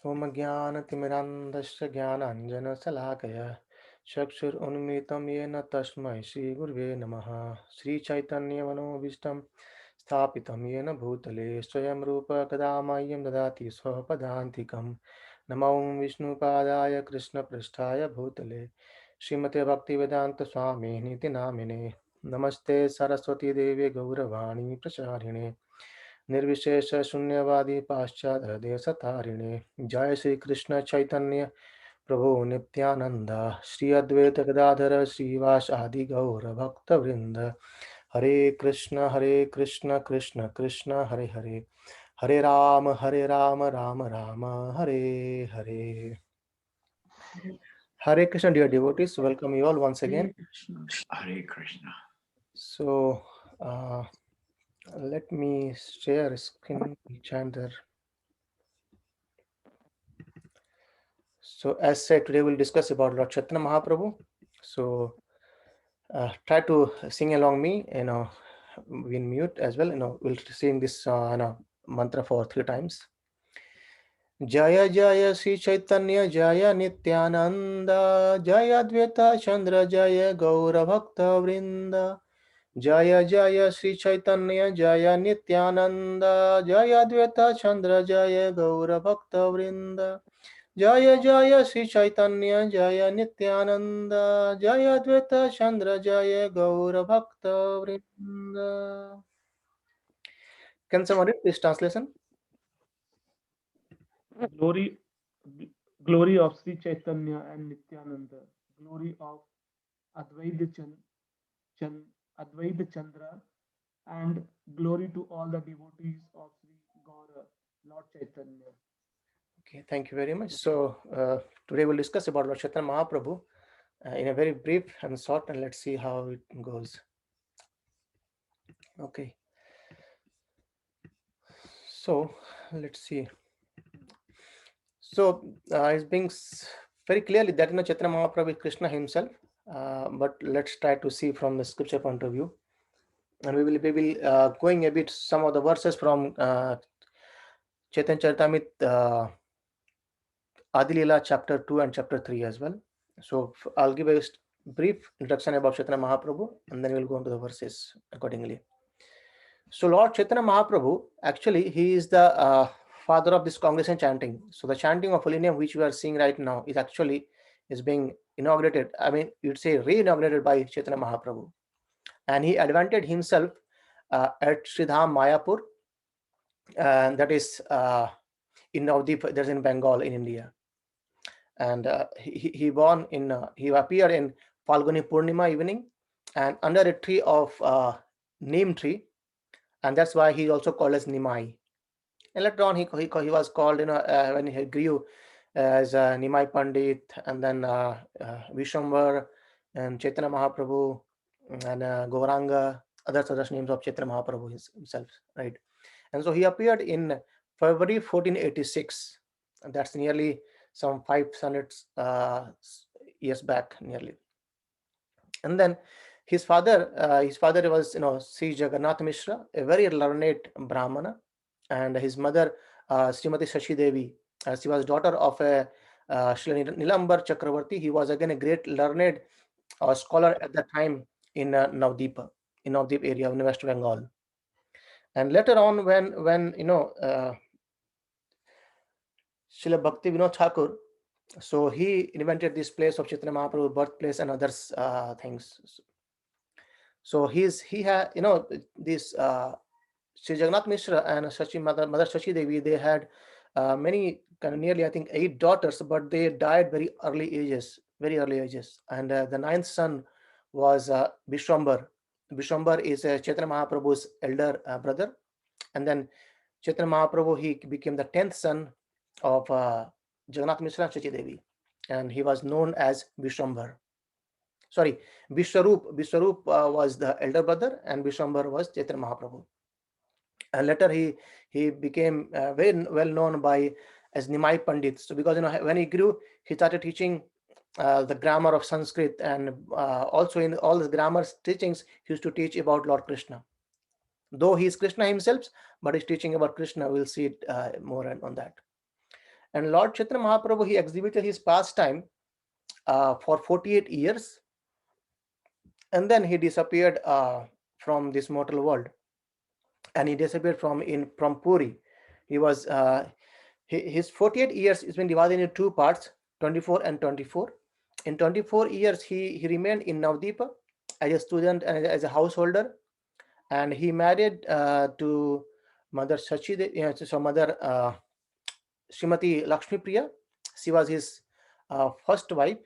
ओम ज्ञानतिमिरान्धस्य ज्ञानाञ्जनशलाकया चक्षुरुन्मिलितं येन तस्मै श्रीगुरुवे नमः। श्रीचैतन्यमनोभीष्टं स्थापितं येन भूतले स्वयं रूप कदा मह्यं ददाति स्वपदान्तिकं। नमो विष्णुपादाय कृष्णपृष्ठाय भूतले श्रीमते भक्तिवेदान्तस्वामिनिति नामिने। नमस्ते सरस्वती देवे गौरवाणी प्रचारिणे निर्विशेष शून्यवादी पाश्चात्य जय श्री कृष्ण चैतन्य प्रभु नित्यानंद श्री अद्वैत गदाधर श्रीवास आदि गौर भक्त वृंद। हरे कृष्ण कृष्ण कृष्ण हरे हरे, हरे Ram Ram Ram Hare Hare. Hare Krishna, dear devotees, welcome you all once again. Hare Krishna. So, let me share screen chant there. So, as said, today we'll discuss about Lord Chaitanya Mahaprabhu. So, try to sing along me. We mute as well. We'll sing this mantra for 3 times. Jaya Jaya Sri Chaitanya Jaya Nityananda Jaya Advaita Chandra Jaya Gaura Bhakta Vrinda Jaya Jaya Sri Chaitanya Jaya Nityananda Jaya Advaita Chandra Jaya Gaura Bhakta Vrinda Jaya Jaya Sri Chaitanya Jaya Nityananda Jaya Advaita Chandra Jaya Gaura Bhakta Vrinda. Can someone read this translation? Glory, glory of Sri Chaitanya and Nityananda, glory of Advaita Advaita Chandra, and glory to all the devotees of Sri Gaura, Lord Chaitanya. Okay, thank you very much. So today we'll discuss about Lord Chaitanya Mahaprabhu in a very brief and short, and let's see how it goes. Okay. So let's see. So it's being very clearly that Chaitanya Mahaprabhu is Krishna himself, but let's try to see from the scripture point of view, and we will going a bit some of the verses from Chaitanya Charitamrita Adi Leela chapter 2 and chapter 3 as well. So I'll give a brief introduction about Chaitanya Mahaprabhu, and then we'll go into the verses accordingly. So Lord Chaitanya Mahaprabhu, actually, he is the father of this congregation chanting. So the chanting of Holy Name, which we are seeing right now, is being inaugurated. I mean, you'd say re-inaugurated by Chaitanya Mahaprabhu, and he advanted himself at Sridham Mayapur, and that is in Navdeep. That's in Bengal, in India. And he appeared in Falguni Purnima evening, and under a tree of neem tree, and that's why he's also called as Nimai. And later on, he was called, when he grew as Nimai Pandit, and then Vishwambar, and Chaitanya Mahaprabhu, and Gauranga, other names of Chaitanya Mahaprabhu himself, right? And so he appeared in February 1486. And that's nearly some 500 years back, nearly. And then his father was, Sri Jagannath Mishra, a very learned Brahmana, and his mother, Srimati Shashi Devi. She was daughter of a Shri Nilambar Chakravarti. He was again a great learned scholar at the time in Navdeep area in West Bengal. And later on, when Srila Bhakti Vinod Thakur, so he invented this place of Chaitanya Mahaprabhu birthplace and others things. So he had, this Sri Jagannath Mishra and Mother Shashi Devi, they had many, nearly I think 8 daughters, but they died very early ages. And the 9th son was Vishwambar. Vishwambar is Chaitanya Mahaprabhu's elder brother, and then Chaitanya Mahaprabhu, he became the 10th son of Jagannath Mishra and Shachi Devi, and he was known as Vishwambar. Sorry, Vishwarup. Vishwarup was the elder brother, and Vishwambar was Chaitanya Mahaprabhu. And later he became very well known by as Nimai Pandit. So because when he grew, he started teaching the grammar of Sanskrit, and also in all the grammar teachings, he used to teach about Lord Krishna. though he is Krishna himself, but he's teaching about Krishna. We'll see it more on that. And Lord Chaitanya Mahaprabhu, he exhibited his pastime for 48 years, and then he disappeared from this mortal world, and he disappeared from Puri. He was his 48 years has been divided into two parts, 24 and 24. In 24 years, he remained in Navdeepa as a student and as a householder, and he married to Mother Sachi, so Mother Srimati Lakshmi Priya. She was his first wife,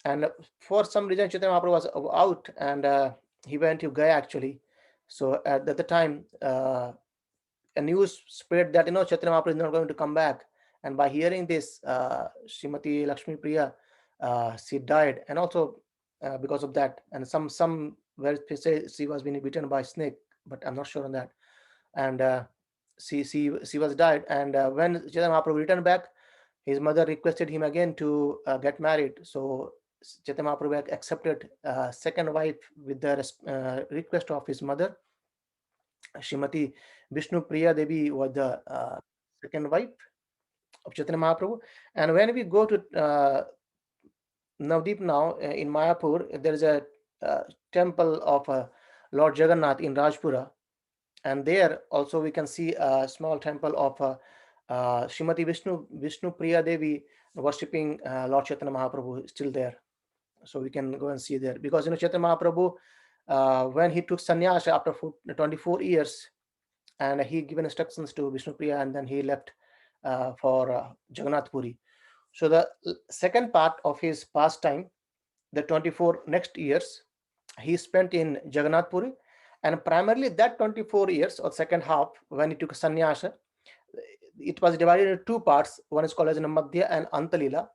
and for some reason Chaitanya Mahaprabhu was out, and he went to Gaya actually. So at the time, a news spread that Chaitanya Mahaprabhu is not going to come back, and by hearing this, Srimati Lakshmi Priya, she died, and also because of that, and some where say she was being bitten by a snake, but I'm not sure on that, and she was died, and when Chaitanya Mahaprabhu returned back, his mother requested him again to get married. So Chaitanya Mahaprabhu accepted second wife with the request of his mother. Srimati Vishnu Priya Devi was the second wife of Chaitanya Mahaprabhu. And when we go to Navdeep now in Mayapur, there is a temple of Lord Jagannath in Rajpura, and there also we can see a small temple of Srimati Vishnu Priya Devi worshipping Lord Chaitanya Mahaprabhu still there. So we can go and see there, because Chaitanya Mahaprabhu, when he took sannyas after 24 years, and he given instructions to Vishnu Priya, and then he left for Jagannath Puri. So the second part of his pastime, the 24 next years, he spent in Jagannath Puri, and primarily that 24 years or second half, when he took sannyasa, it was divided into two parts. One is called as Madhya and Antalila,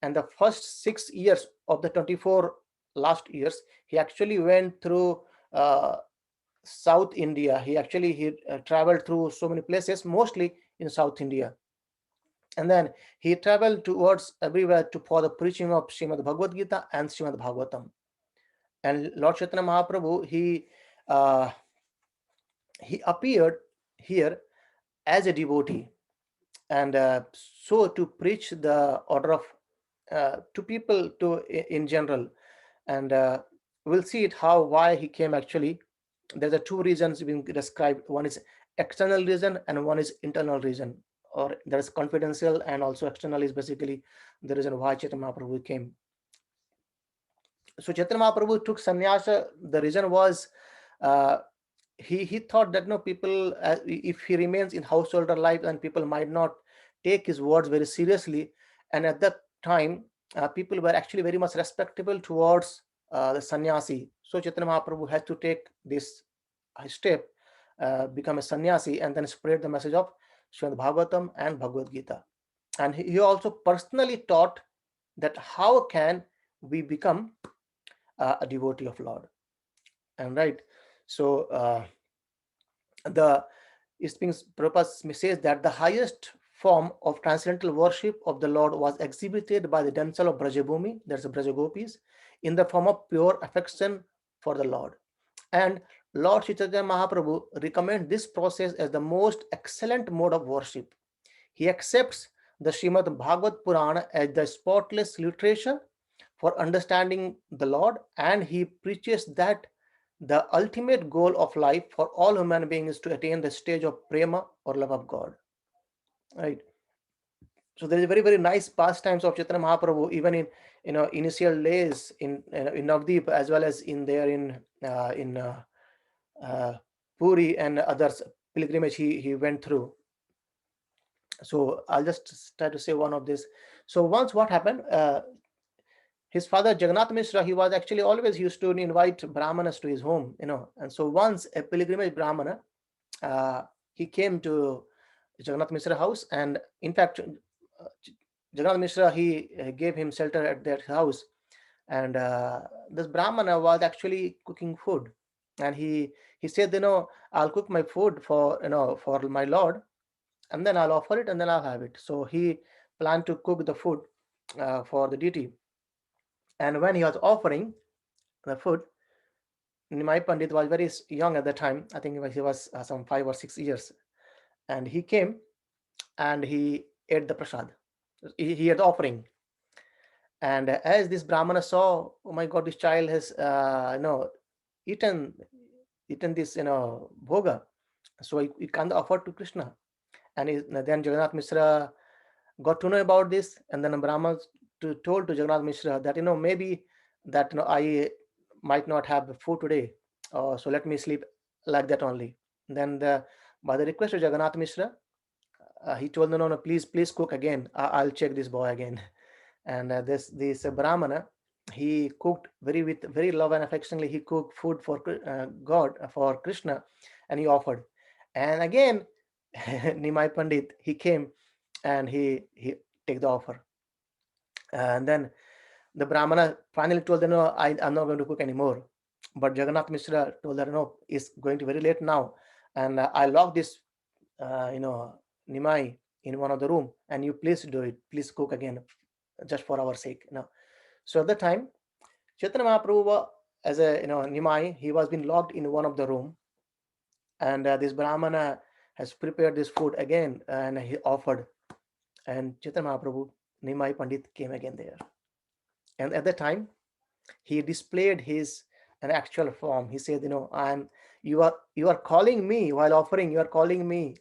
and the first 6 years of the 24 last years, he actually went through South India. He traveled through so many places, mostly in South India, and then he traveled towards everywhere for the preaching of Srimad Bhagavad Gita and Srimad Bhagavatam. And Lord Chaitanya Mahaprabhu, he appeared here as a devotee, and so to preach the order of to people in general, and we'll see it why he came actually. There's a two reasons being described. One is external reason and one is internal reason, or there is confidential, and also external is basically the reason why Chaitanya Mahaprabhu came. So Chaitanya Mahaprabhu took sannyasa. The reason was he thought that people, if he remains in householder life, and people might not take his words very seriously. And at that time, people were actually very much respectable towards the sannyasi. So Chaitanya Mahaprabhu has to take this step, become a sannyasi, and then spread the message of Srimad Bhagavatam and Bhagavad Gita. And he also personally taught that how can we become a devotee of Lord. And right, so the Prabhupada says that the highest form of transcendental worship of the Lord was exhibited by the damsel of Brajabhumi, that's the Brajagopis, in the form of pure affection for the Lord. And Lord Chaitanya Mahaprabhu recommends this process as the most excellent mode of worship. He accepts the Srimad Bhagavad Purana as the spotless literature for understanding the Lord, and he preaches that the ultimate goal of life for all human beings is to attain the stage of prema or love of God. Right. So there is very, very nice pastimes of Chaitanya Mahaprabhu, even in initial days in Navdeep, as well as in Puri and others pilgrimage he went through. So I'll just try to say one of this. So once what happened, his father Jagannath Mishra, he was actually always used to invite brahmanas to his home, and so once a pilgrimage brahmana, he came to Jagannath Mishra house, and in fact Jagannath Mishra, he gave him shelter at their house, and this brahmana was actually cooking food, and he said, I'll cook my food for for my Lord, and then I'll offer it, and then I'll have it. So he planned to cook the food for the deity. And when he was offering the food, Nimai Pandit was very young at the time. I think he was some 5 or 6 years. And he came and he ate the prasad. He had the offering. And as this Brahmana saw, oh my God, this child has, eaten this, bhoga. So he can't offer to Krishna. And then Jagannath Mishra got to know about this, and then Brahma told to Jagannath Mishra that maybe that I might not have food today, so let me sleep like that only. Then by the request of Jagannath Mishra, he told no, please cook again. I'll check this boy again. And this Brahmana, he cooked with very love and affectionately. He cooked food for God, for Krishna, and he offered. And again, Nimai Pandit, he came and he take the offer. And then the Brahmana finally told them, no, I'm not going to cook anymore. But Jagannath Mishra told her, no, it's going to be very late now, and I locked this Nimai in one of the room, and you please do it, please cook again, just for our sake. So at the time, Chaitanya Mahaprabhu, as a Nimai, he was being locked in one of the room, and this Brahmana has prepared this food again, and he offered. And Chaitanya Mahaprabhu, Nimai Pandit came again there, and at the time he displayed an actual form. He said, you are calling me while offering. You are calling me,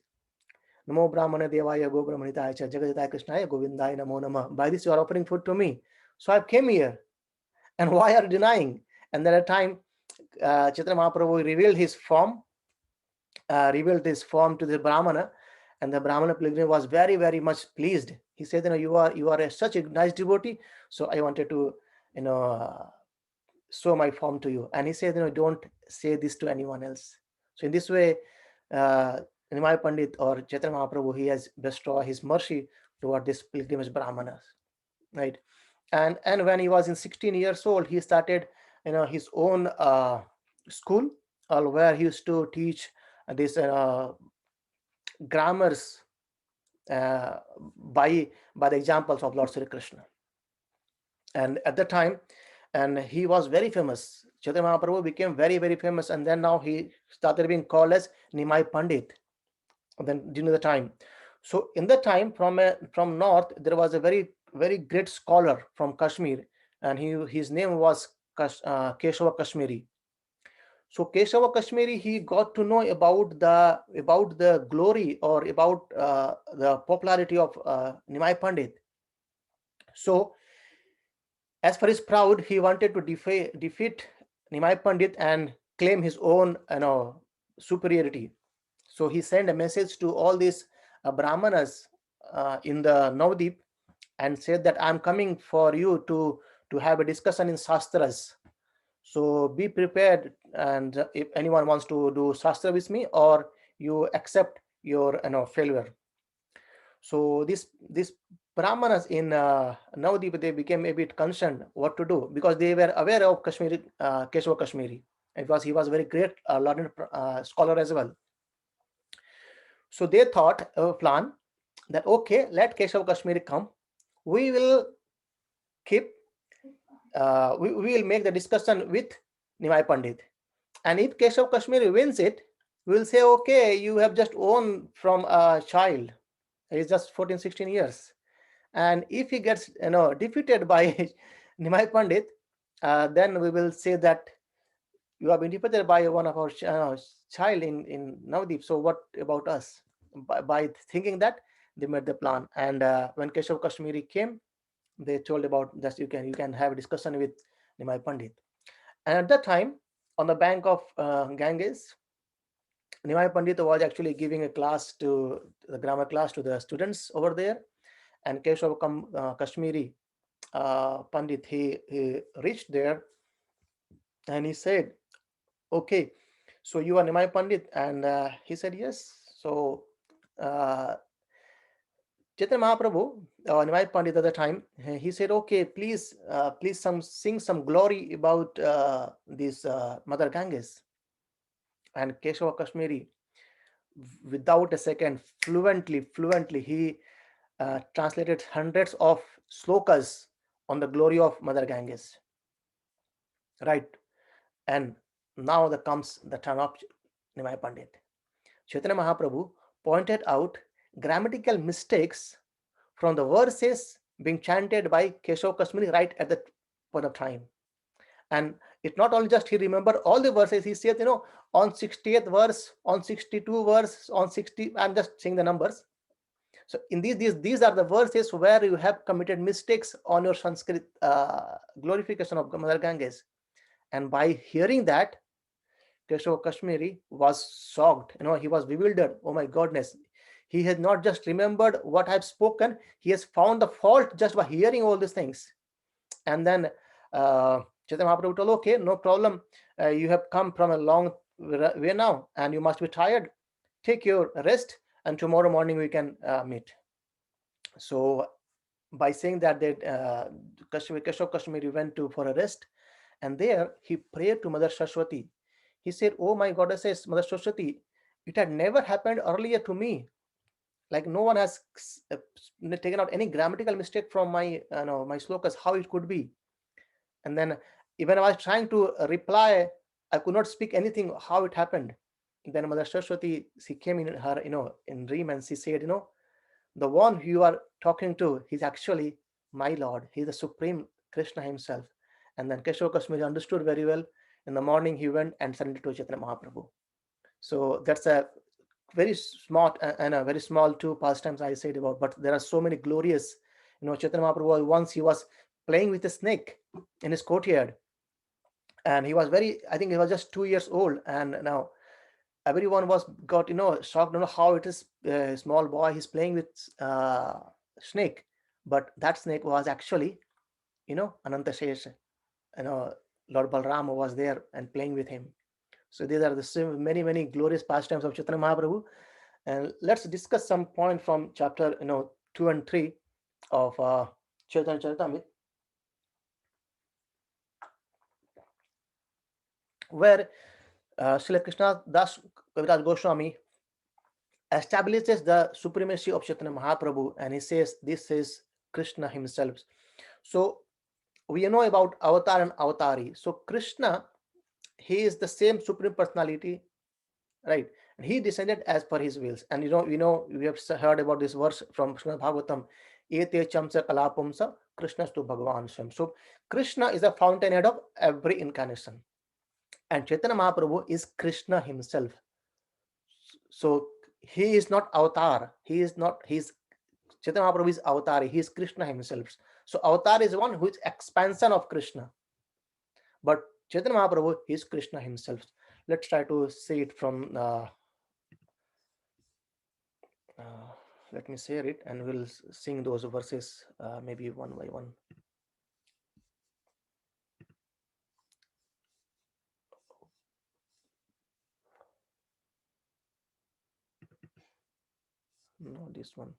Namo Brahmana Devaya Go Brahmanitaya Cha Jagaditaya Krishnaya Govindaya Namo Namah. By this you are offering food to me. So I came here. And why are you denying? And then at a time, Chaitanya Mahaprabhu revealed his form to the Brahmana, and the Brahmana pilgrim was very, very much pleased. He said, you are such a nice devotee, so I wanted to, show my form to you. And he said, don't say this to anyone else. So in this way, Nimai Pandit or Chaitanya Mahaprabhu, he has bestowed his mercy toward this pilgrimage Brahmanas, right? And when he was in 16 years old, he started his own school, where he used to teach this grammars by the examples of Lord Sri Krishna. And at the time, and he was very famous. Chaitanya Mahaprabhu became very, very famous, and then now he started being called as Nimai Pandit. Then during the time, so in the time, from north, there was a very, very great scholar from Kashmir, and his name was Keshava Kashmiri. So Keshava Kashmiri, he got to know about the glory, or about the popularity of Nimai Pandit. So as for his proud, he wanted to defeat Nimai Pandit and claim his own superiority. So he sent a message to all these Brahmanas in the Navadip, and said that I'm coming for you to have a discussion in Shastras. So be prepared, and if anyone wants to do Shastra with me, or you accept your failure. So this Brahmanas in Navadip, they became a bit concerned what to do, because they were aware of Kashmiri, Keshava Kashmiri. He was a very great learned scholar as well. So they thought of a plan that, okay, let Keshava Kashmiri come. We will keep, we will make the discussion with Nimai Pandit. And if Keshav Kashmiri wins it, we will say, okay, you have just won from a child. He's just 14, 16 years. And if he gets defeated by Nimai Pandit, then we will say that you have been defeated by one of our child in Navadip. So what about us? By thinking that, they made the plan. And when Keshav Kashmiri came, they told about that you can have a discussion with Nimai Pandit. And at that time, on the bank of Ganges, Nimai Pandit was actually giving a grammar class to the students over there. And Keshav Kashmiri Pandit, he reached there, and he said, okay, so you are Nimai Pandit? And he said, yes. So Chaitanya Mahaprabhu, Nimai Pandit at the time, he said, okay, please sing some glory about this Mother Ganges. And Keshava Kashmiri, without a second, fluently, he translated hundreds of slokas on the glory of Mother Ganges. Right. And now comes the turn of Nimai Pandit. Chaitanya Mahaprabhu pointed out grammatical mistakes from the verses being chanted by Keshav Kashmiri right at the point of time. And it's not only just he remembered all the verses, he says, on 60th verse, on 62 verse, on 60, I'm just saying the numbers. So in these are the verses where you have committed mistakes on your Sanskrit glorification of Mother Ganges. And by hearing that, Keshav Kashmiri was shocked. He was bewildered. Oh my goodness. He has not just remembered what I've spoken, he has found the fault just by hearing all these things. And then Chaitanya Mahaprabhu told, okay, no problem. You have come from a long way now and you must be tired. Take your rest and tomorrow morning we can meet. So by saying that, Keshav Kashmiri went for a rest, and there he prayed to Mother Saraswati. He said, oh my goddesses, Mother Saraswati, it had never happened earlier to me. Like no one has taken out any grammatical mistake from my my slokas, how it could be. And then even I was trying to reply, I could not speak anything, how it happened. Then Mother Saraswati, she came in her, in dream, and she said, the one who you are talking to, he's actually my Lord. He's the Supreme Krishna himself. And then Keshav Kashmiri understood very well. In the morning, he went and surrendered to Chaitanya Mahaprabhu. So that's a very smart and a very small two pastimes I said about, but there are so many glorious. Chaitanya Mahaprabhu, once he was playing with a snake in his courtyard, and he was I think he was just 2 years old, and now everyone got shocked, how it is a small boy, he's playing with snake, but that snake was actually Anantashesh. Lord Balram was there and playing with him. So these are the many glorious pastimes of Chaitanya Mahaprabhu. And let's discuss some point from chapter 2 and 3 of Chaitanya Charitamrita, where Srila Krishna Das Kaviraj Goswami establishes the supremacy of Chaitanya Mahaprabhu, and he says this is Krishna himself. So we know about avatar and avatari. So Krishna, he is the same supreme personality, right? And he descended as per his wills. And we have heard about this verse from Srimad Bhagavatam, Ete chamsa kalapumsa Krishnastu Bhagavan Shem. So Krishna is the fountainhead of every incarnation, and Chaitanya Mahaprabhu is Krishna himself. So he is not avatar. He's Chaitanya Mahaprabhu is avatar. He is Krishna himself. So avatar is one who is expansion of Krishna, but Chaitanya Mahaprabhu is Krishna himself. Let's try to see it from let me share it, and we'll sing those verses maybe one by one. No, this one.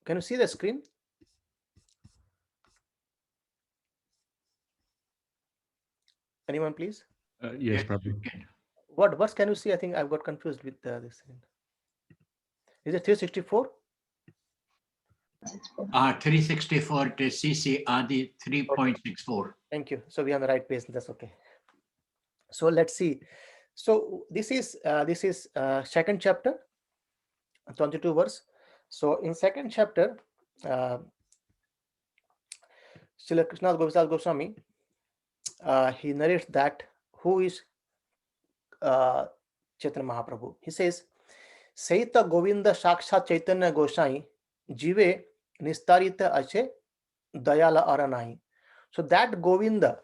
Can you see the screen? Anyone, please? Yes, Prabhu. you can. What verse can you see? I think I've got confused with this. Is it 364? 364 to CC Adi 3.64. Thank you. So we're on the right page. That's okay. So let's see. So this is second chapter, 22 verse. So in second chapter, Srila Krishna Govindas Goswami, he narrates that who is Chaitanya Mahaprabhu. He says, Saita Govinda Shaksha Chaitanya Gosai Jive Nistarita Ache Dayala Aranai. So that Govinda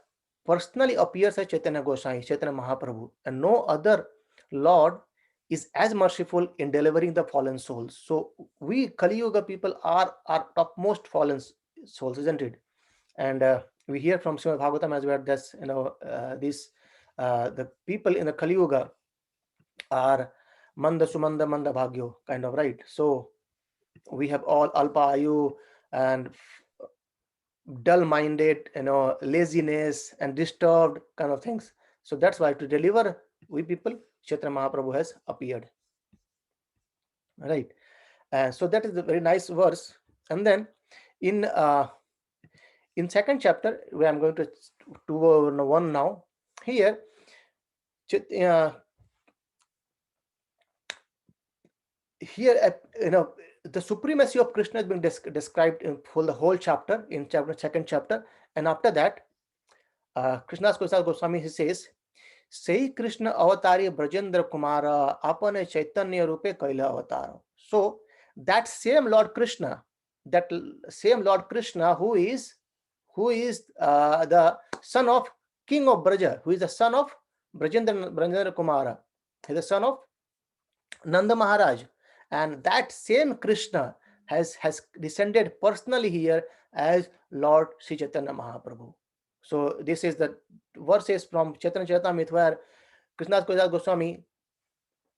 personally appears as Chaitanya Gosai, Chaitanya Mahaprabhu, and no other Lord is as merciful in delivering the fallen souls. So we Kali Yuga people are topmost fallen souls, isn't it? And we hear from Srimad Bhagavatam as well that the people in the Kali Yuga are Manda Sumanda Manda Bhagyo, kind of, right? So we have all Alpa Ayu and dull-minded, laziness and disturbed kind of things. So that's why to deliver we people, Chaitanya Mahaprabhu has appeared, right? So that is a very nice verse. And then in second chapter, where I'm going to 2:1 now, here, the supremacy of Krishna has been described in the whole chapter, in second chapter. And after that, Krishnadas Goswami, he says, Sei Krishna avatari Brajendra Kumara apane Chaitanya rupe kaila avatara. So that same Lord Krishna, who is the son of King of Braja, who is the son of Brajendra Kumara, he is the son of Nanda Maharaj, and that same Krishna has descended personally here as Lord Sri Chaitanya Mahaprabhu. So this is the verses from Chaitanya Charitamrita where Krishnadas Goswami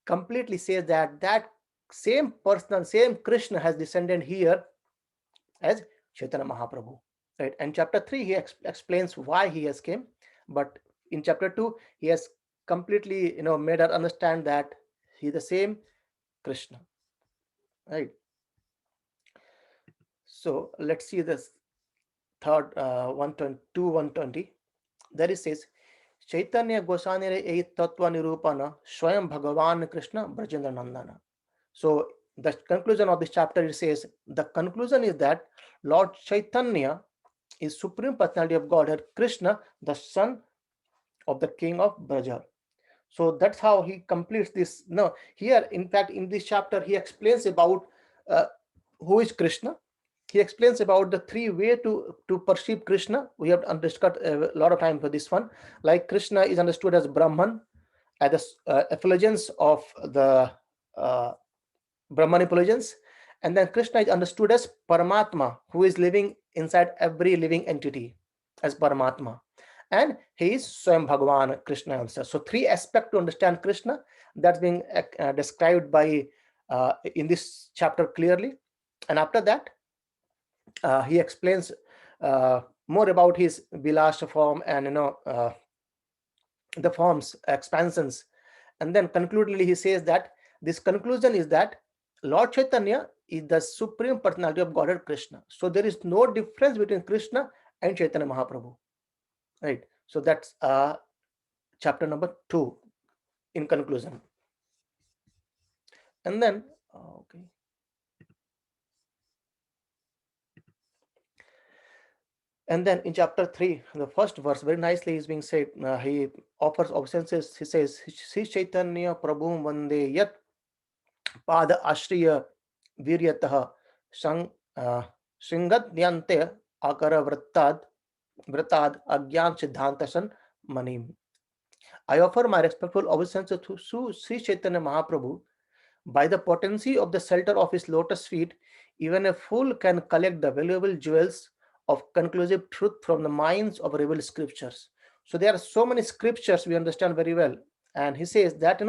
completely says that same person, same Krishna has descended here as Chaitanya Mahaprabhu. Right? And chapter 3 he explains why he has came, but in chapter 2 he has completely made her understand that he is the same Krishna. Right? So let's see this third 120. There it says, Chaitanya Goswami e Tattva Nirupana Swayam Bhagavan Krishna Brajendra Nandana. So the conclusion of this chapter, it says, the conclusion is that Lord Chaitanya is Supreme Personality of Godhead, Krishna, the son of the King of Braja. So that's how he completes this. No, here, in fact, in this chapter, he explains about who is Krishna. He explains about the three ways to perceive Krishna. We have discussed a lot of time for this one. Like Krishna is understood as Brahman, as the effulgence of the Brahman effulgence. And then Krishna is understood as Paramatma, who is living inside every living entity as Paramatma. And he is Swayam Bhagavan, Krishna also. So three aspects to understand Krishna that's being described by in this chapter clearly. And after that, he explains more about his Vilasa form and the forms, expansions. And then concludingly he says that this conclusion is that Lord Chaitanya is the Supreme Personality of Godhead Krishna. So there is no difference between Krishna and Chaitanya Mahaprabhu. Right. So that's chapter number 2 in conclusion. And then, okay. And then in chapter 3, the first verse, very nicely is being said. He offers obeisances. He says, Sri Chaitanya Prabhu Vande Yat Pada Ashriya Viryatah Shingat Nyante Akara Vratad Agyan Siddhantasan Manim. I offer my respectful obeisances to Sri Chaitanya Mahaprabhu. By the potency of the shelter of his lotus feet, even a fool can collect the valuable jewels of conclusive truth from the minds of revealed scriptures. So there are so many scriptures we understand very well. And he says that,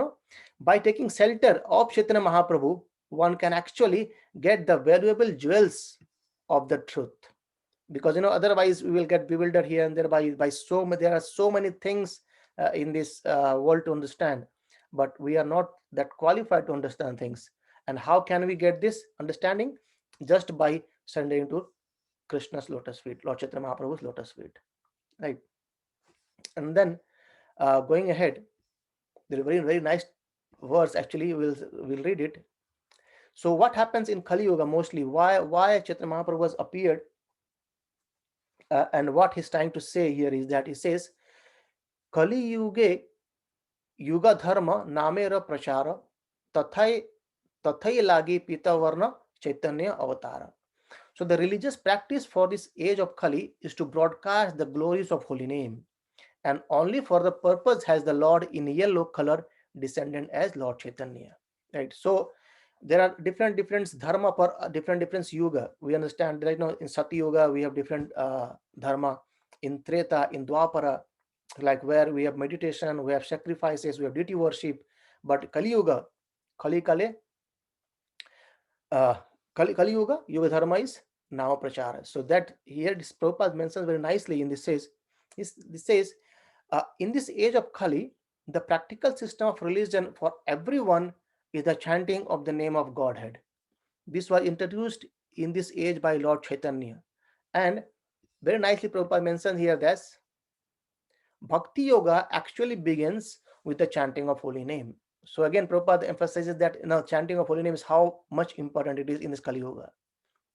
by taking shelter of Chaitanya Mahaprabhu, one can actually get the valuable jewels of the truth. Because, otherwise we will get bewildered here and there by there are so many things in this world to understand. But we are not that qualified to understand things. And how can we get this understanding? Just by surrendering to Krishna's lotus feet, Lord Chaitanya Mahaprabhu's lotus feet, right? And then going ahead, there is a very, very nice verse. Actually, we'll read it. So what happens in Kali Yuga mostly? Why Chaitanya Mahaprabhu has appeared? And what he's trying to say here is that he says, Kali Yuge Yuga Dharma Namera Prachara Tathai Lagi Pita Varna Chaitanya Avatara. So the religious practice for this age of Kali is to broadcast the glories of holy name. And only for the purpose has the Lord in yellow color descended as Lord Chaitanya. Right. So there are different dharma for different yuga. We understand right now in Satya Yuga we have different dharma. In Treta, in Dwapara, like where we have meditation, we have sacrifices, we have deity worship. But Kali Yuga, Kali Yuga dharma is Nama Prachara. So that here this Prabhupada mentions very nicely in this says, in this age of Kali, the practical system of religion for everyone is the chanting of the name of Godhead. This was introduced in this age by Lord Chaitanya. And very nicely Prabhupada mentions here that Bhakti yoga actually begins with the chanting of holy name. So again, Prabhupada emphasizes that chanting of holy name is how much important it is in this Kali Yoga.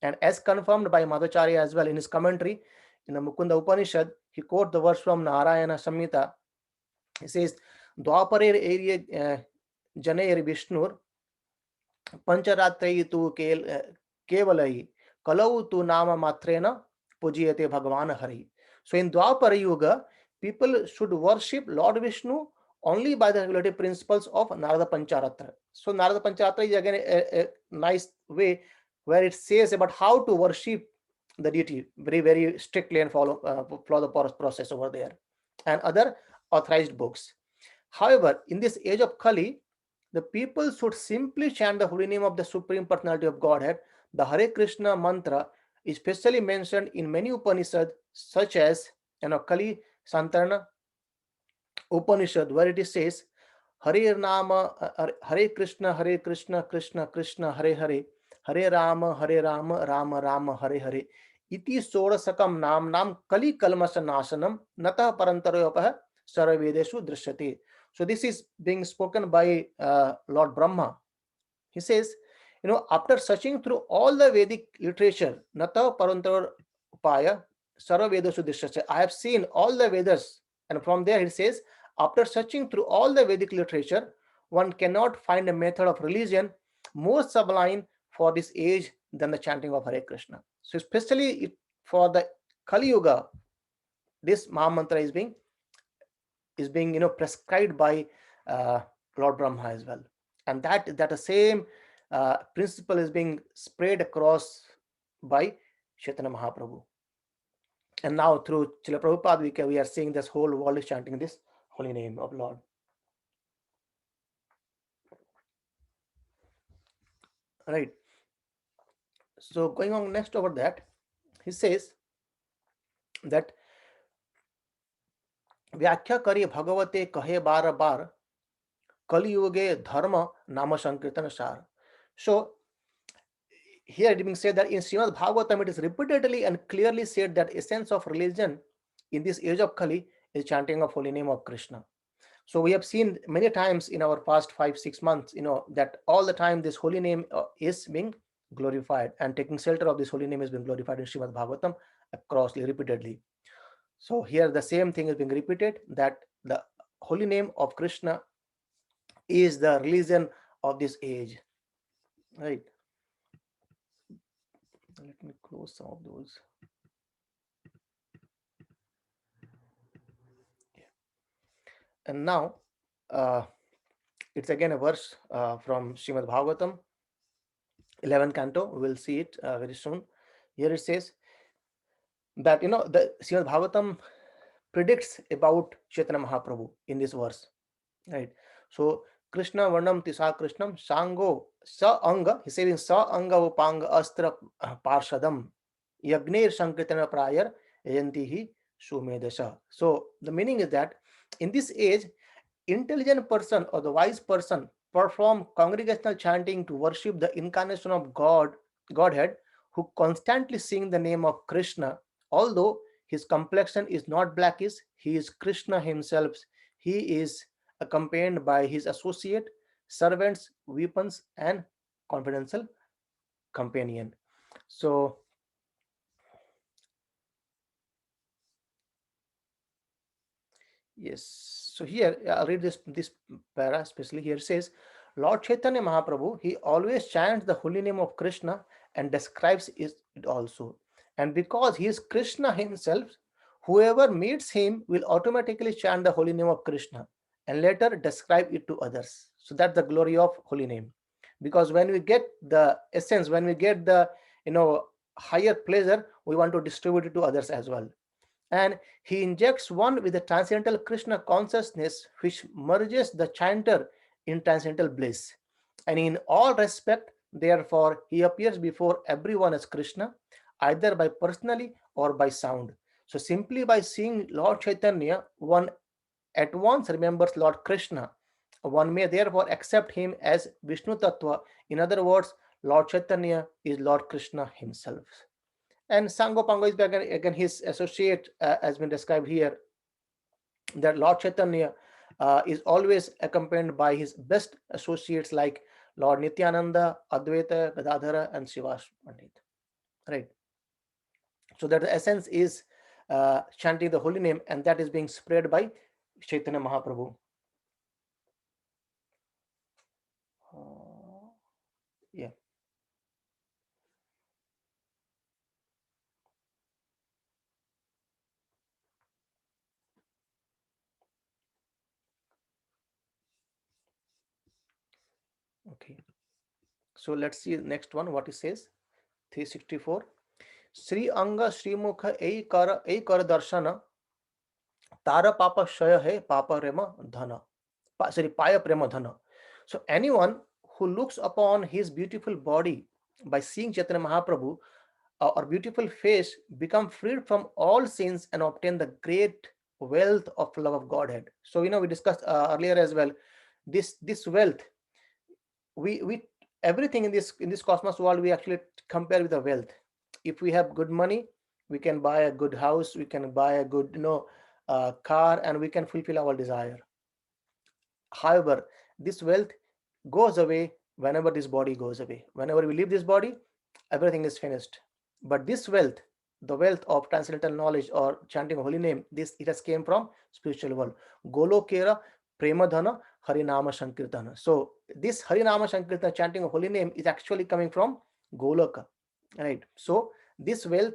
And as confirmed by Madhacharya as well in his commentary in the Mukunda Upanishad, he quotes the verse from Narayana Samhita. He says, Dwaparer area Janair Vishnur Pancharatrai tu kevalai kalau tu nama matrena pujiyate Bhagavan Hari. So in Dwapara Yuga, people should worship Lord Vishnu only by the regulative principles of Narada Pancharatra. So Narada Pancharatra is again a nice way where it says about how to worship the deity very, very strictly and follow the process over there, and other authorized books. However, in this age of Kali, the people should simply chant the holy name of the Supreme Personality of Godhead. The Hare Krishna mantra is specially mentioned in many Upanishads, such as Kali Santarana Upanishad, where it says, Hare Nama, Hare Krishna, Krishna Krishna, Hare Hare, Hare Rama, Rama Rama, Hare Hare. Iti Sodasakam Nam Kali Kalmasa Nasanam Nata Parantarayopah Sarvedeshu Drishyate. So this is being spoken by Lord Brahma. He says, after searching through all the Vedic literature, Nata Parantar Upaya Sarvedeshu Drishyate, I have seen all the Vedas, and from there he says, after searching through all the Vedic literature, one cannot find a method of religion more sublime for this age than the chanting of Hare Krishna. So especially for the Kali Yuga, this Maha Mantra is being prescribed by Lord Brahma as well, and that the same principle is being spread across by Chaitanya Mahaprabhu. And now through Srila Prabhupada, we are seeing this whole world is chanting this holy name of Lord. Right. So going on next over that, he says that व्याख्या करिए भगवते कहे बार बार कलियुगे धर्म नाम संकीर्तन सार. So here it being said that in Srimad Bhagavatam it is repeatedly and clearly said that essence of religion in this age of Kali is chanting of holy name of Krishna. So we have seen many times in our past 5-6 months, that all the time this holy name is being glorified, and taking shelter of this holy name is being glorified in Srimad Bhagavatam acrossly repeatedly. So here the same thing is being repeated, that the holy name of Krishna is the religion of this age. Right. Let me close some of those. And now it's again a verse from Srimad Bhagavatam, 11th canto. We'll see it very soon. Here it says that the Srimad Bhagavatam predicts about Chaitanya Mahaprabhu in this verse, right? So Krishna Varnam Tisa Krishnam Sango Sa Anga, he's saying Sa Anga Upanga Astra Parshadam Yagner Sankirtana Prayar Yantihi Sumedasha. So the meaning is that in this age, intelligent person or the wise person perform congregational chanting to worship the incarnation of Godhead, who constantly sing the name of Krishna. Although his complexion is not blackish, he is Krishna himself. He is accompanied by his associate, servants, weapons, and confidential companion. So yes, so here I'll read this para, especially here it says, Lord Chaitanya Mahaprabhu, he always chants the holy name of Krishna and describes it also. And because he is Krishna himself, whoever meets him will automatically chant the holy name of Krishna and later describe it to others. So that's the glory of holy name. Because when we get the essence, when we get the higher pleasure, we want to distribute it to others as well. And he injects one with the transcendental Krishna consciousness, which merges the chanter in transcendental bliss. And in all respect, therefore, he appears before everyone as Krishna, either by personally or by sound. So simply by seeing Lord Chaitanya, one at once remembers Lord Krishna. One may therefore accept him as Vishnu Tattva. In other words, Lord Chaitanya is Lord Krishna himself. And Sango Pango is again his associate, has been described here that Lord Chaitanya is always accompanied by his best associates like Lord Nityananda, Advaita, Gadadhara, and Srivas Pandit. Right. So that the essence is chanting the holy name, and that is being spread by Chaitanya Mahaprabhu. Yeah. Okay. So let's see the next one, what it says. 364. Sri Anga Sri Mukha ei kar darshana tara papa shaya hai papa rema dhana. Sorry, paya prema dhana. So anyone who looks upon his beautiful body by seeing Chaitanya Mahaprabhu or beautiful face become freed from all sins and obtain the great wealth of love of Godhead. So we discussed earlier as well, this wealth, we everything in this cosmos world we actually compare with the wealth. If we have good money, we can buy a good house, we can buy a good car, and we can fulfill our desire. However, this wealth goes away whenever this body goes away. Whenever we leave this body, everything is finished. But this wealth, the wealth of transcendental knowledge or chanting holy name, it has came from spiritual world. Golokera Premadhana Harinama Sankirtana. So this Harinama Sankirtana, chanting of holy name, is actually coming from Goloka. Right. So this wealth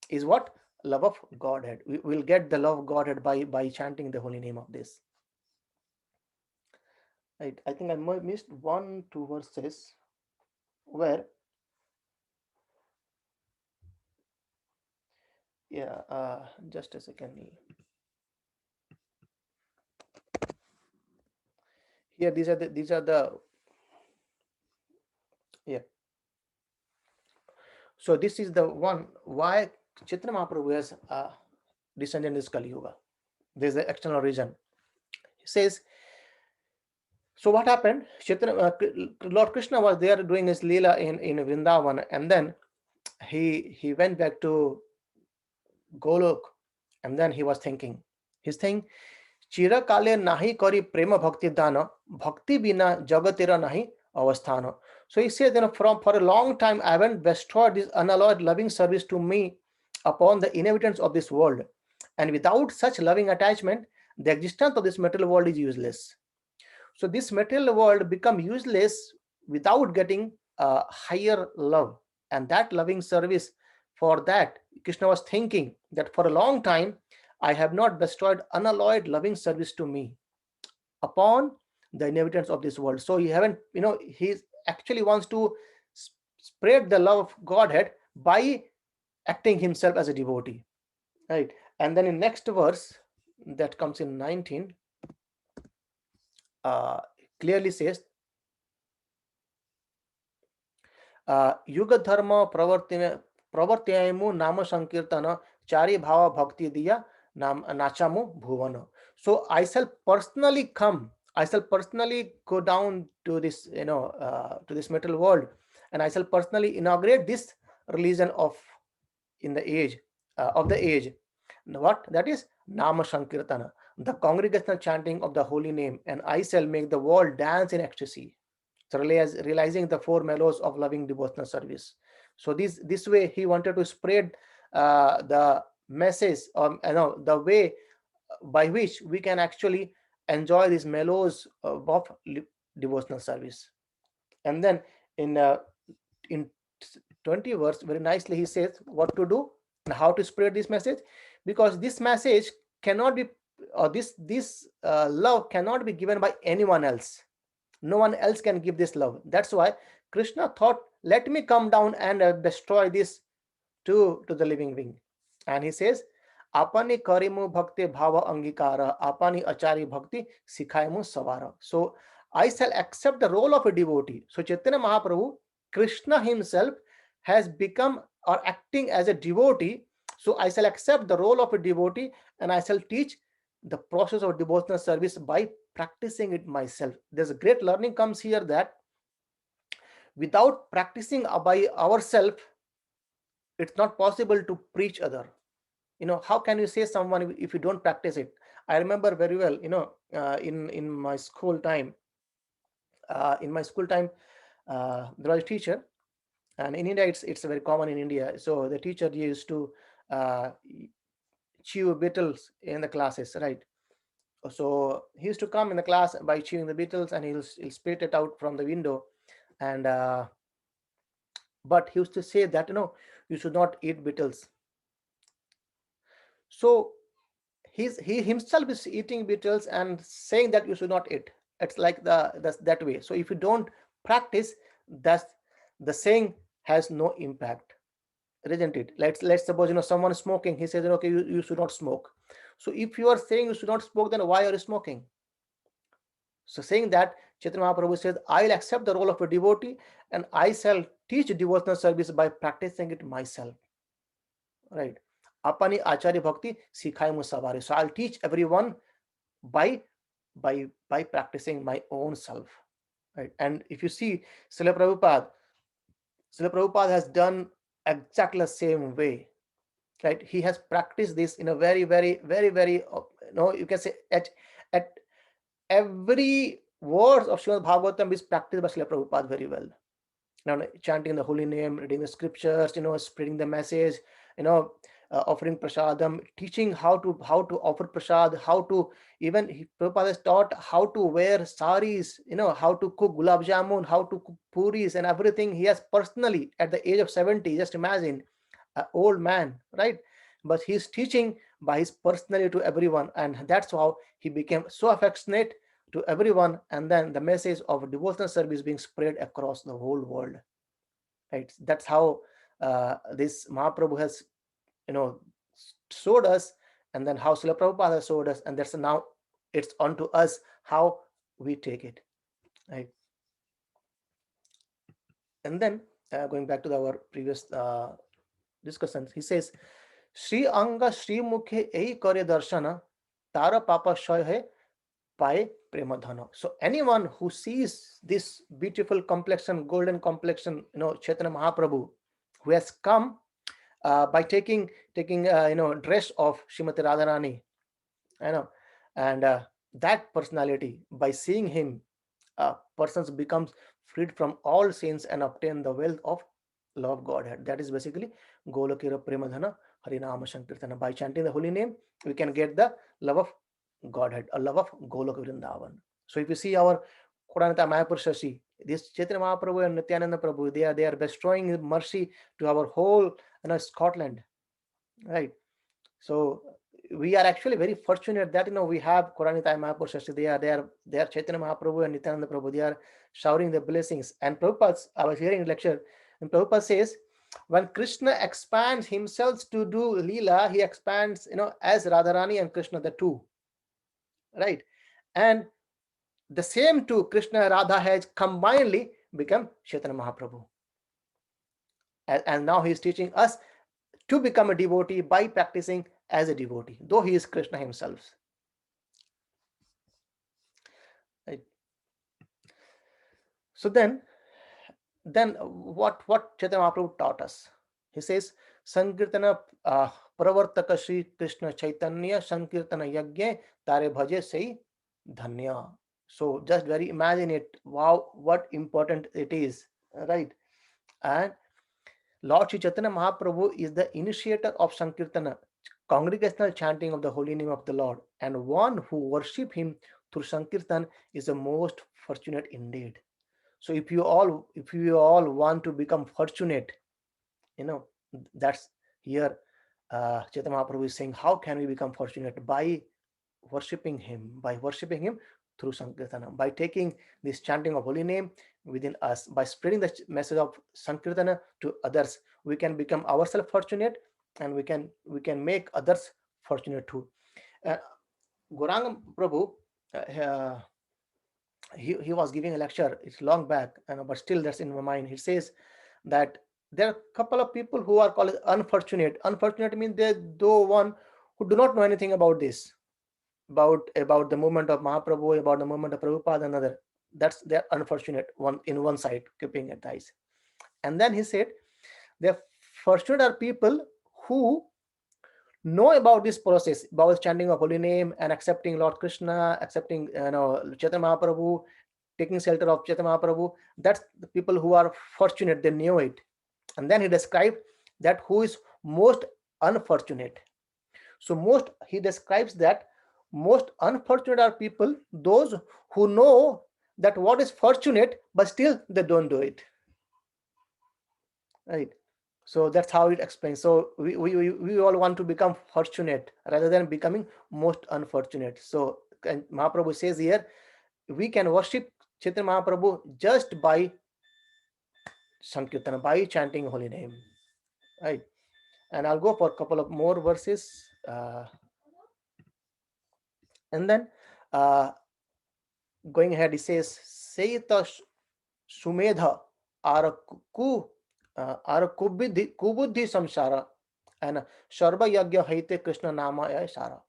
is what? Love of Godhead. We will get the love of Godhead by chanting the holy name of this. Right. I think I missed 1-2 verses where, yeah, just a second. Here, these are the yeah. So this is the one why Chaitanya Mahaprabhu has descended in this Kali Yuga. There is the external reason. He says, so what happened? Lord Krishna was there doing his Leela in Vrindavan, and then he went back to Golok, and then he was thinking. He's thinking, Chira kale nahi kari prema bhakti dana, bhakti bina jagatera nahi avasthana. So he says, for a long time I haven't bestowed this unalloyed loving service to me upon the inhabitants of this world, and without such loving attachment, the existence of this material world is useless. So this material world become useless without getting higher love, and that loving service, for that Krishna was thinking that for a long time I have not bestowed unalloyed loving service to me upon the inhabitants of this world. So he haven't, he actually wants to spread the love of Godhead by acting himself as a devotee, right? And then in next verse that comes in 19, clearly says, युग धर्म प्रवर्त्यायमु नाम संकीर्तन चारि भाव भक्ति दिया नाम नाचामु भुवन. So I shall personally go down to this, to this material world, and I shall personally inaugurate this religion in the age of the age. What that is? Nama Sankirtana, the congregational chanting of the holy name, and I shall make the world dance in ecstasy. So realizing the four mellows of loving devotional service. So this way he wanted to spread the message, the way by which we can actually enjoy these mellows of devotional service. And then in 20 verse, very nicely he says what to do and how to spread this message, because this message cannot be, or this love cannot be given by anyone else. No one else can give this love. That's why Krishna thought, let me come down and destroy this to the living being. And he says, apani karimu bhakti bhava angikara, apani achari bhakti sikhaimu savara. So I shall accept the role of a devotee. So Chaitanya Mahaprabhu, Krishna himself has become or acting as a devotee. So I shall accept the role of a devotee, and I shall teach the process of devotional service by practicing it myself. There's a great learning comes here, that without practicing by ourselves, it's not possible to preach other. How can you say someone if you don't practice it? I remember very well, in my school time, there was a teacher, and in India it's very common in India. So the teacher used to uh, chew beetles in the classes, right? So he used to come in the class by chewing the beetles, and he'll spit it out from the window. And but he used to say that, you should not eat beetles. So he himself is eating beetles and saying that you should not eat. It's like that's that way. So if you don't practice, that's the saying has no impact, isn't it? Let's suppose, someone is smoking. He says, okay, you should not smoke. So if you are saying you should not smoke, then why are you smoking? So saying that, Chaitanya Mahaprabhu says, I'll accept the role of a devotee and I shall teach devotional service by practicing it myself. Right? Apani Acharya Bhakti Sikhai Musavare. So I'll teach everyone by practicing my own self. Right? And if you see Srila Prabhupada has done exactly the same way. Right? He has practiced this in a very, very, very, very, you can say at every word of Srimad Bhagavatam is practiced by Srila Prabhupada very well. Chanting the holy name, reading the scriptures, spreading the message, offering prasadam, teaching how to offer prasad, how to Prabhupada has taught how to wear saris, how to cook gulab jamun, how to cook puris and everything. He has personally, at the age of 70, just imagine, an old man, right? But he's teaching by his personality to everyone, and that's how he became so affectionate to everyone, and then the message of devotional service being spread across the whole world. Right? That's how this Mahaprabhu has, showed us, and then how Srila Prabhupada has showed us, and that's now it's on to us how we take it. Right? And then going back to our previous discussions, he says, Shri Anga Shri Mukhe ei kare darshana, Tara Papa Shoy hai Pai Premadhana. So anyone who sees this beautiful complexion, golden complexion, Chaitanya Mahaprabhu, who has come by taking dress of Srimati Radharani, and that personality, by seeing him, persons becomes freed from all sins and obtain the wealth of love of Godhead. That is basically Golokira Premadhana Harinama Sankirtana. By chanting the holy name, we can get the love of Godhead, a love of Golok Vrindavan. So if you see our Kuranata Mayapur Shashi, this Chaitanya Mahaprabhu and Nityananda Prabhu, they are bestowing mercy to our whole Scotland, right? So we are actually very fortunate that we have Kuranita Mayapur Shashi. They are Chaitanya Mahaprabhu and Nityananda Prabhu. They are showering the blessings. And Prabhupada, I was hearing a lecture, and Prabhupada says, when Krishna expands himself to do Leela, he expands, as Radharani and Krishna, the two. Right? And the same two, Krishna and Radha, has combinedly become Chaitanya Mahaprabhu. And now he is teaching us to become a devotee by practicing as a devotee, though he is Krishna himself. Right? So then what Chaitanya Mahaprabhu taught us? He says, Sankirtana Pravartaka Shri Krishna Chaitanya Sankirtana Yagya Tare Bhaje Sei Dhanya. So just very imagine it. Wow, what important it is, right? And Lord Sri Chaitanya Mahaprabhu is the initiator of Sankirtana, congregational chanting of the holy name of the Lord, and one who worship him through Sankirtan is the most fortunate indeed. So if you all want to become fortunate, that's here Chaitanya Mahaprabhu is saying, how can we become fortunate? By worshipping him through Sankirtana, by taking this chanting of holy name within us, by spreading the message of Sankirtana to others, we can become ourselves fortunate, and we can make others fortunate too. Gauranga Prabhu, he was giving a lecture, it's long back, but still that's in my mind. He says that there are a couple of people who are called unfortunate. Unfortunate means they're the one who do not know anything about this, about the movement of Mahaprabhu, about the movement of Prabhupada and other. That's they're unfortunate one in one side, keeping it eyes. And then he said, the fortunate are people who know about this process, about chanting of holy name and accepting Lord Krishna, accepting Chaitanya Mahaprabhu, taking shelter of Chaitanya Mahaprabhu, that's the people who are fortunate, they knew it. And then he described that who is most unfortunate. So he describes that most unfortunate are people, those who know that what is fortunate, but still they don't do it. Right. So that's how it explains. So we all want to become fortunate rather than becoming most unfortunate. So and Mahaprabhu says here, we can worship Chaitanya Mahaprabhu just by Sankirtan, by chanting holy name. Right. And I'll go for a couple of more verses. And then going ahead, he says, Seita Sumedha Araku Arakubuddhi Samsara and Sharba Yagya Haite Krishna Nama Sara.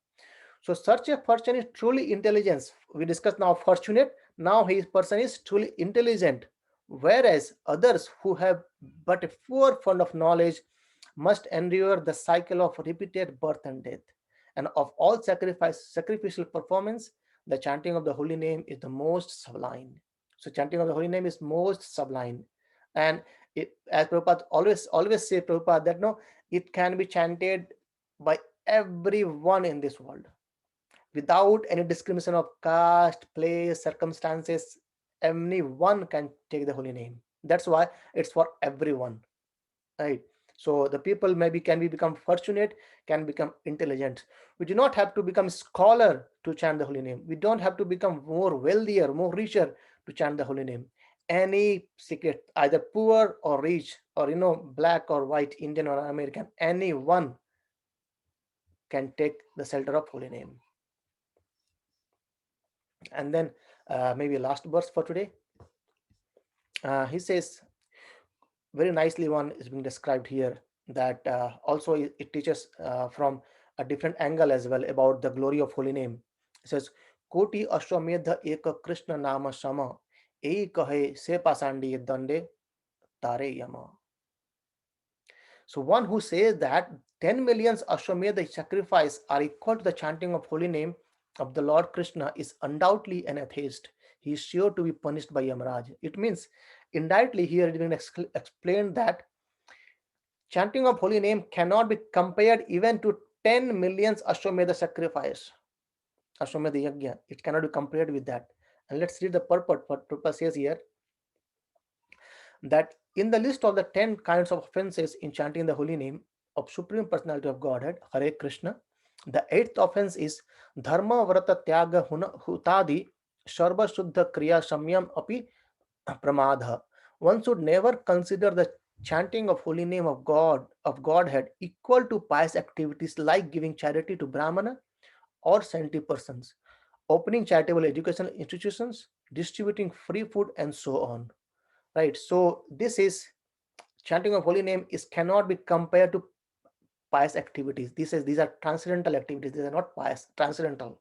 So such a person is truly intelligent. We discussed now fortunate. Now his person is truly intelligent. Whereas others who have but a poor fund of knowledge must endure the cycle of repeated birth and death. And of all sacrificial performance, the chanting of the holy name is the most sublime. So chanting of the holy name is most sublime. And as Prabhupada always say, Prabhupada, that no, it can be chanted by everyone in this world without any discrimination of caste, place, circumstances. Anyone can take the holy name. That's why it's for everyone, right? So the people maybe can be become fortunate, can become intelligent. We do not have to become scholar to chant the holy name. We don't have to become more wealthier, more richer to chant the holy name. Any secret, either poor or rich, or black or white, Indian or American, anyone can take the shelter of holy name. And then maybe last verse for today. He says, very nicely one is being described here, that also it teaches from a different angle as well about the glory of holy name. It says, Koti Ashwamedha Eka Krishna Nama Shama Ei Kahe Se Pasandi Dande Tare Yama. So one who says that 10 millions Ashwamedha sacrifice are equal to the chanting of holy name of the Lord Krishna is undoubtedly an atheist. He is sure to be punished by Yamaraj. It means indirectly here it is explained that chanting of holy name cannot be compared even to 10 millions Ashwamedha sacrifice. Ashwamedha Yagya. It cannot be compared with that. And let's read the purport. What Prabhupada says here, that in the list of the 10 kinds of offenses in chanting the holy name of Supreme Personality of Godhead, Hare Krishna, the 8th offense is Dharma Vrata Tyaga Hutadi Sharba Shuddha Kriya Samyam Api Pramadha. One should never consider the chanting of holy name of God, of Godhead, equal to pious activities like giving charity to Brahmana or saintly persons, opening charitable educational institutions, distributing free food, and so on. Right. So this is chanting of holy name is cannot be compared to pious activities. These are transcendental activities. These are not pious, transcendental.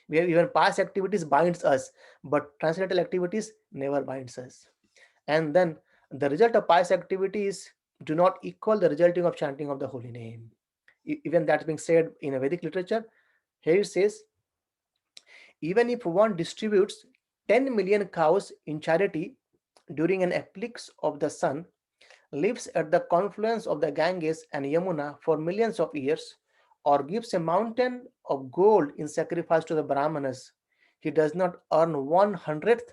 We have even pious activities binds us, but transcendental activities never binds us. And then the result of pious activities do not equal the resulting of chanting of the holy name. Even that's being said in a Vedic literature. Here it says, even if one distributes 10 million cows in charity during an eclipse of the sun, lives at the confluence of the Ganges and Yamuna for millions of years, or gives a mountain of gold in sacrifice to the Brahmanas, he does not earn 1/100th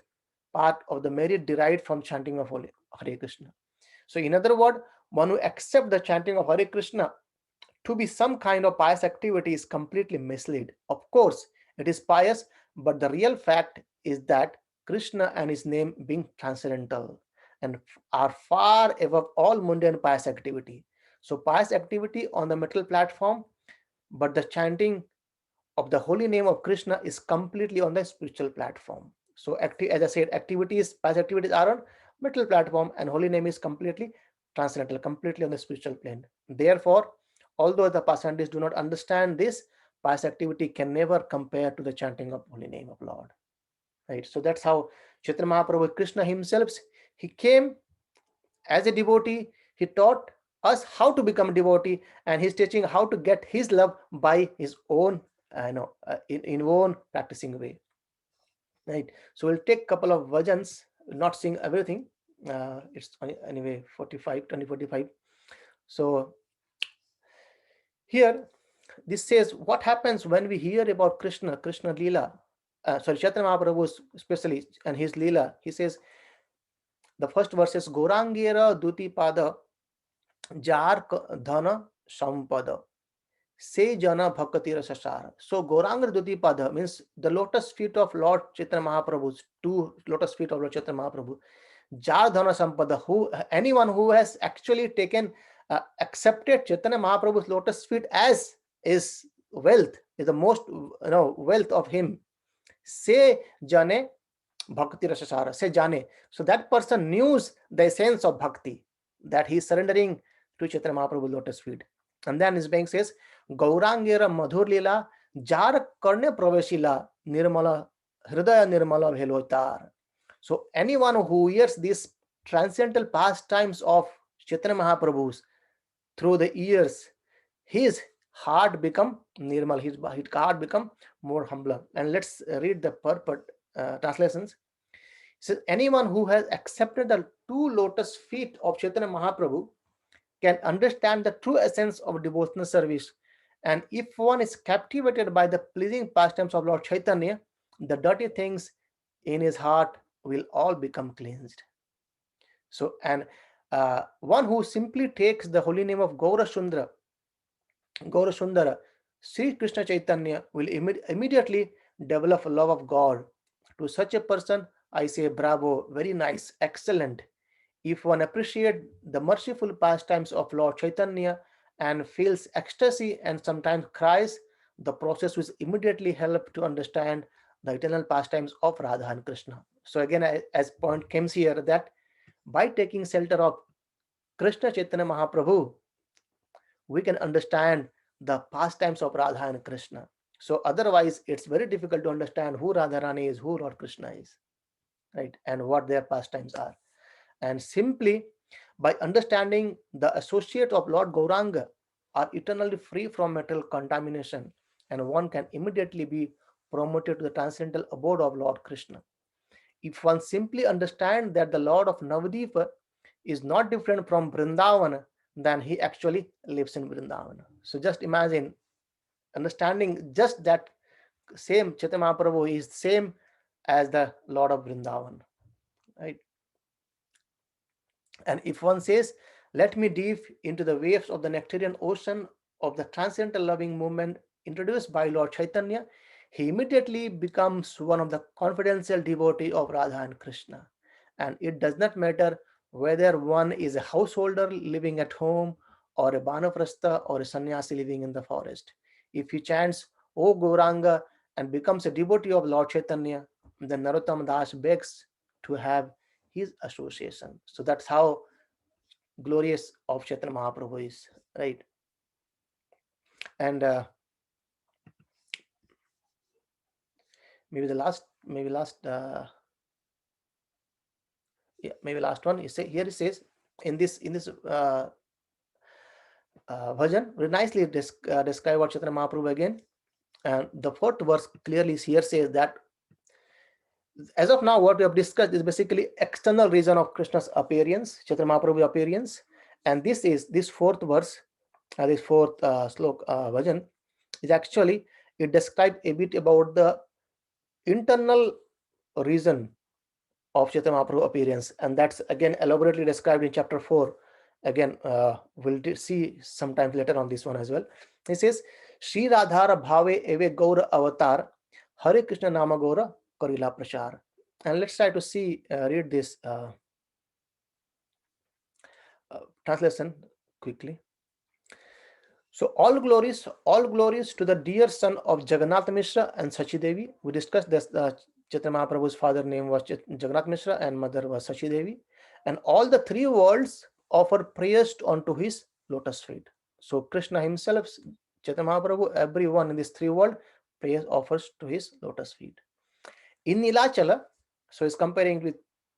part of the merit derived from chanting of Hare Krishna. So in other words, one who accepts the chanting of Hare Krishna to be some kind of pious activity is completely misled. Of course, it is pious, but the real fact is that Krishna and his name being transcendental and are far above all mundane pious activity. So pious activity on the material platform, but the chanting of the holy name of Krishna is completely on the spiritual platform. So as I said, pious activities are on material platform, and holy name is completely transcendental, completely on the spiritual plane. Therefore, although the Pasantis do not understand this, pious activity can never compare to the chanting of holy name of Lord. Right. So that's how Chaitanya Mahaprabhu, Krishna himself, he came as a devotee, he taught us how to become devotee, and he's teaching how to get his love by his own, in own practicing way. Right. So we'll take a couple of versions, not sing everything. It's anyway 45, 2045. So here this says what happens when we hear about Krishna Leela, Chaitanya Mahaprabhu especially, and his Leela. He says, the first verse is Gorangera Duti Pada Jar Dhana Sampada Se Jana Bhakati Rasasara. So Goranga Duti Pada means the lotus feet of Lord Chaitanya Mahaprabhu, two lotus feet of Lord Chaitanya Mahaprabhu. Jar Dhana Sampada, who anyone who has actually taken accepted Chaitanya Mahaprabhu's lotus feet as is wealth, is the most wealth of him. Se Jane Bhakti Rasasara, se Jane. So that person knows the essence of bhakti, that he is surrendering to Chaitanya Mahaprabhu's lotus feet. And then his being says, Gaurangera Madhur Lila Jar Karne Praveshila Nirmala Hridaya Nirmala Bhelotar. So anyone who hears these transcendental pastimes of Chaitanya Mahaprabhu's through the years, his heart become nirmal, his heart become more humble. And let's read the purport translations. It says, anyone who has accepted the two lotus feet of Chaitanya Mahaprabhu can understand the true essence of devotional service. And if one is captivated by the pleasing pastimes of Lord Chaitanya, the dirty things in his heart will all become cleansed. So, and one who simply takes the holy name of Gaura Sundara, Sri Krishna Chaitanya will immediately develop a love of God. To such a person, I say bravo, very nice, excellent. If one appreciates the merciful pastimes of Lord Chaitanya and feels ecstasy and sometimes cries, the process will immediately help to understand the eternal pastimes of Radha and Krishna. So again, as point comes here, that by taking shelter of Krishna Chaitanya Mahaprabhu, we can understand the pastimes of Radha and Krishna. So otherwise, it's very difficult to understand who Radharani is, who Lord Krishna is, right, and what their pastimes are. And simply by understanding the associate of Lord Gauranga are eternally free from material contamination, and one can immediately be promoted to the transcendental abode of Lord Krishna. If one simply understands that the Lord of Navadvipa is not different from Vrindavan, then he actually lives in Vrindavan. So just imagine understanding just that same Chaitanya Mahaprabhu is same as the Lord of Vrindavan, right? And if one says, let me dive into the waves of the nectarian ocean of the transcendental loving movement introduced by Lord Chaitanya, he immediately becomes one of the confidential devotee of Radha and Krishna. And it does not matter whether one is a householder living at home or a Banaprastha or a sannyasi living in the forest. If he chants, O Gauranga, and becomes a devotee of Lord Chaitanya, then Narottam Das begs to have his association. So that's how glorious of Chaitanya Mahaprabhu is, right? And maybe last one. Here it says in this version, very nicely describe what Chaitanya Mahaprabhu again. And the fourth verse clearly here says that as of now, what we have discussed is basically external reason of Krishna's appearance, Chaitanya Mahaprabhu appearance, and this fourth verse, this fourth slok version is actually, it describes a bit about the internal reason of Chaitanya Mahaprabhu appearance, and that's again elaborately described in chapter 4. Again, we'll see sometimes later on this one as well. It says, Shri Radhara Bhave Eve Gaura Avatar Hare Krishna Nama Gaura Karila Prachar. And let's try to see, read this translation quickly. So all glories to the dear son of Jagannath Mishra and Sachi Devi. We discussed this. Chaitanya Mahaprabhu's father name was Jagannath Mishra and mother was Sachi Devi. And all the three worlds offer prayers unto his lotus feet. So Krishna himself, Chaitanya Mahaprabhu, everyone in this three world prayers offers to his lotus feet. In Nilachala, so he's comparing with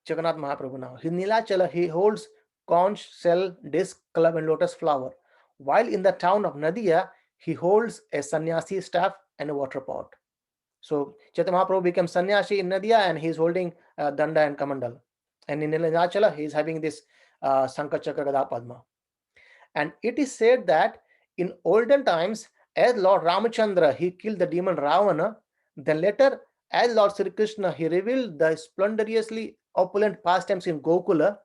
Jagannath Mahaprabhu now. In Nilachala, he holds conch shell, disc, club, and lotus flower. While in the town of Nadia, he holds a sannyasi staff and a water pot. So Chaitanya Mahaprabhu became sannyasi in Nadia, and he's holding danda and kamandal. And in Nilachala, he's having this Sankha Chakra Gada Padma. And it is said that in olden times, as Lord Ramachandra, he killed the demon Ravana, then later, as Lord Sri Krishna, he revealed the splendorously opulent pastimes in Gokula.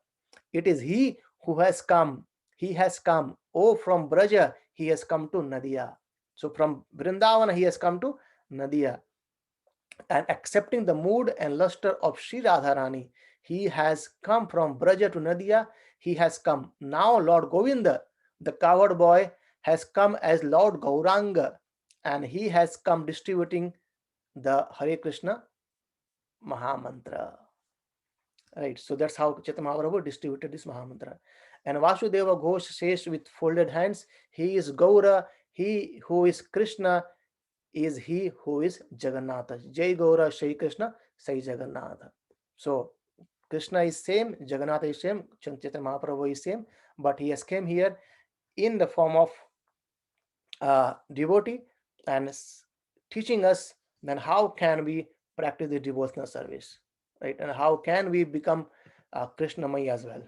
It is he who has come. He has come. Oh, from Braja, he has come to Nadia. So from Vrindavana, he has come to Nadia. And accepting the mood and luster of Sri Radharani, he has come from Braja to Nadia. He has come. Now Lord Govinda, the coward boy, has come as Lord Gauranga, and he has come distributing the Hare Krishna Mahamantra. Right, so that's how Chaitanya Mahaprabhu distributed this Mahamantra. And Vasudeva Ghosh says with folded hands, he is Gaura, he who is Krishna is he who is Jagannatha. Jai Gaura, Shri Krishna, Sai Jagannatha. So Krishna is same, Jagannatha is same, Chaitanya Mahaprabhu is same, but he has came here in the form of devotee and teaching us then how can we practice the devotional service, right? And how can we become Krishnamai as well,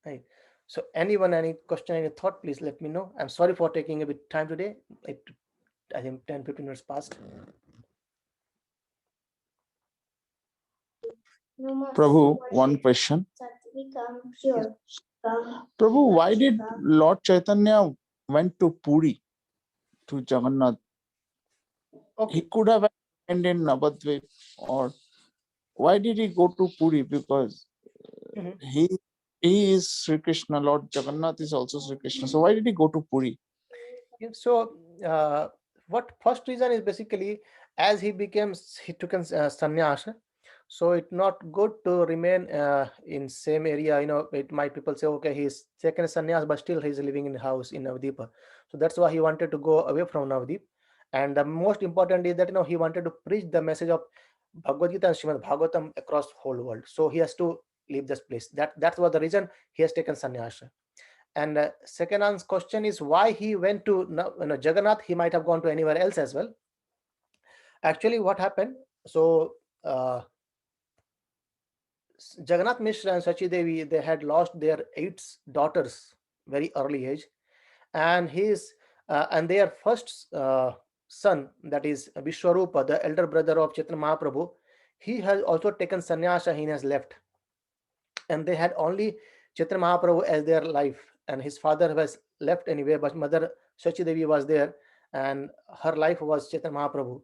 right? So anyone, any question, any thought, please let me know. I'm sorry for taking a bit time today. I think 10-15 minutes past. Prabhu, one question. Prabhu, why did Lord Chaitanya went to Puri, to Jagannath? Okay. He could have went in Navadvip, or why did he go to Puri? Because he is Sri Krishna, Lord Jagannath is also Sri Krishna. So why did he go to Puri? So what first reason is basically as he took a sannyas, so it's not good to remain in same area. It might people say, okay, he's taken a sannyas, but still he's living in the house in Navadvipa. So that's why he wanted to go away from Navadvip. And the most important is that he wanted to preach the message of Bhagavad Gita and Srimad Bhagavatam across the whole world. So he has to leave this place. That's what the reason he has taken sannyas. And second question is why he went to Jagannath. He might have gone to anywhere else as well. Actually, what happened? So Jagannath Mishra and Sachi Devi, they had lost their 8 daughters very early age, and their first son, that is Vishwarupa, the elder brother of Chaitanya Mahaprabhu, he has also taken sannyasa. He has left, and they had only Chaitanya Mahaprabhu as their life, and his father was left anyway, but mother Sachi Devi was there, and her life was Chaitanya Mahaprabhu.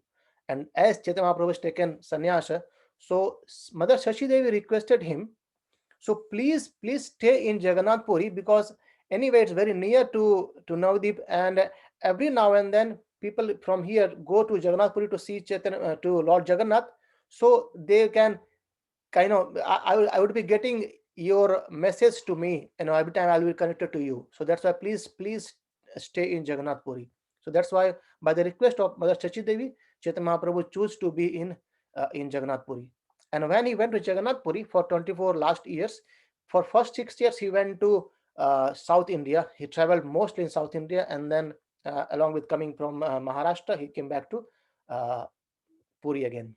And as Chaitanya Mahaprabhu has taken sannyasa, so mother Sachi Devi requested him, so please stay in Jagannath Puri, because anyway it's very near to Navadvip, and every now and then people from here go to Jagannath Puri to see Chaitanya, to Lord Jagannath, so they can kind of I would be getting your message to me, every time I'll be connected to you. So that's why please stay in Jagannath Puri. So that's why by the request of Mother Chachi Devi, Chaitanya Mahaprabhu chose to be in Jagannath Puri. And when he went to Jagannath Puri for 24 last years, for first 6 years he went to South India. He traveled mostly in South India, and then along with coming from Maharashtra, he came back to Puri again.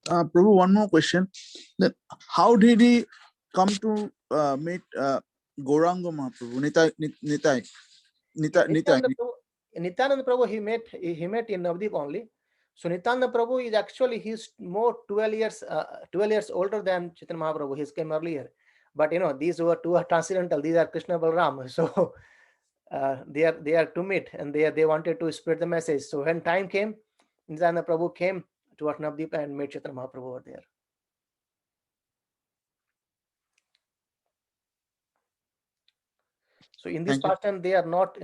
Prabhu, one more question. Then how did he come to meet Gauranga Mahaprabhu? Nitai. Nityananda Prabhu he met in Navadvip only. So Nityananda Prabhu is actually he's more 12 years older than Chaitanya Mahaprabhu. He came earlier, but these two are transcendental. These are Krishna Balram. So they are to meet, and they wanted to spread the message. So when time came, Nityananda Prabhu came to Navadvip and met Chaitanya Mahaprabhu over there. So in this pastime, they are not,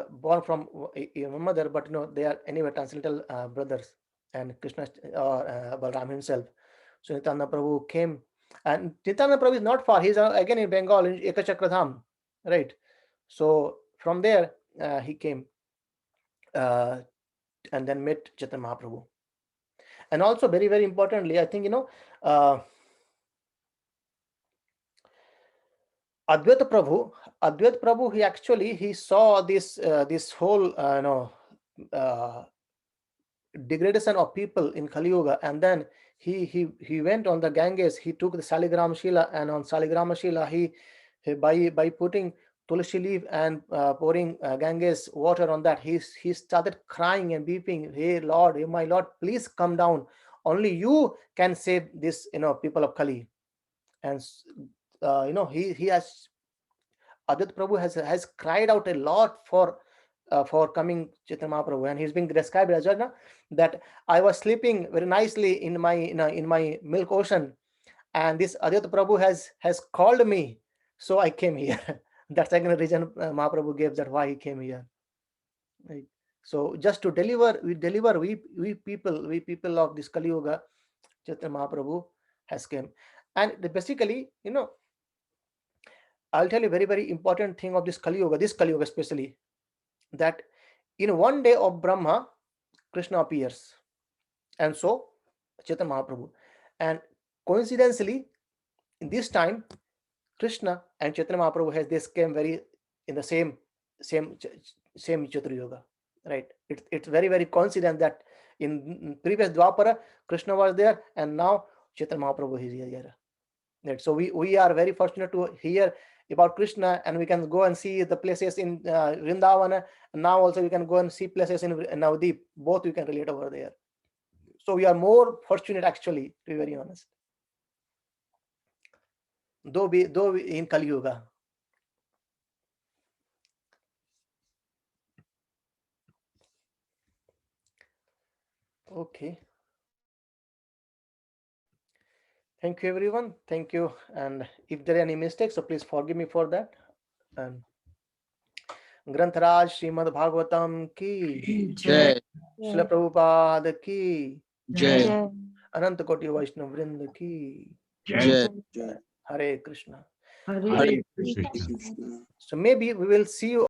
born from a mother, but they are anyway transcendental brothers, and Krishna or Balram himself. So Nityananda Prabhu came, and Nityananda Prabhu is not far. He's again in Bengal in Ekachakradham, right? So from there he came and then met Chaitanya Mahaprabhu. And also very, very importantly, I think Advaita Prabhu, he saw this whole degradation of people in Kali Yuga, and then he went on the Ganges. He took the Saligram Shila, and on Saligram Shila he by putting tulsi leaf and pouring Ganges water on that, he started crying and weeping. Hey Lord, hey my Lord, please come down. Only you can save this people of Kali. And he has, Advaita Prabhu has cried out a lot for coming Chaitanya Mahaprabhu, and he's being described as that I was sleeping very nicely in my milk ocean, and this Advaita Prabhu has called me, so I came here. That's the second reason Mahaprabhu gave, that why he came here. Right. So just to deliver, we people of this Kali Yuga, Chaitanya Mahaprabhu has came. And basically, I'll tell you very, very important thing of this Kali Yuga especially, that in one day of Brahma, Krishna appears, and so Chaitanya Mahaprabhu. And coincidentally, in this time, Krishna and Chaitanya Mahaprabhu this came very in the same Chaturya Yuga, right? It's very, very coincident that in previous Dwapara, Krishna was there, and now Chaitanya Mahaprabhu is here. Right? So we are very fortunate to hear about Krishna, and we can go and see the places in Vrindavana, and now also we can go and see places in Navdeep. Both we can relate over there. So we are more fortunate, actually, to be very honest. Though we in Kali Yuga. Okay. Thank you, everyone. Thank you. And if there are any mistakes, so please forgive me for that. And Grantaraj Srimad Bhagavatam ki Jai. Srila Prabhupada ki Jai. Ananta Koti Vaishnav Vrinda ki Jai. Hare Krishna. Hare Krishna. So maybe we will see you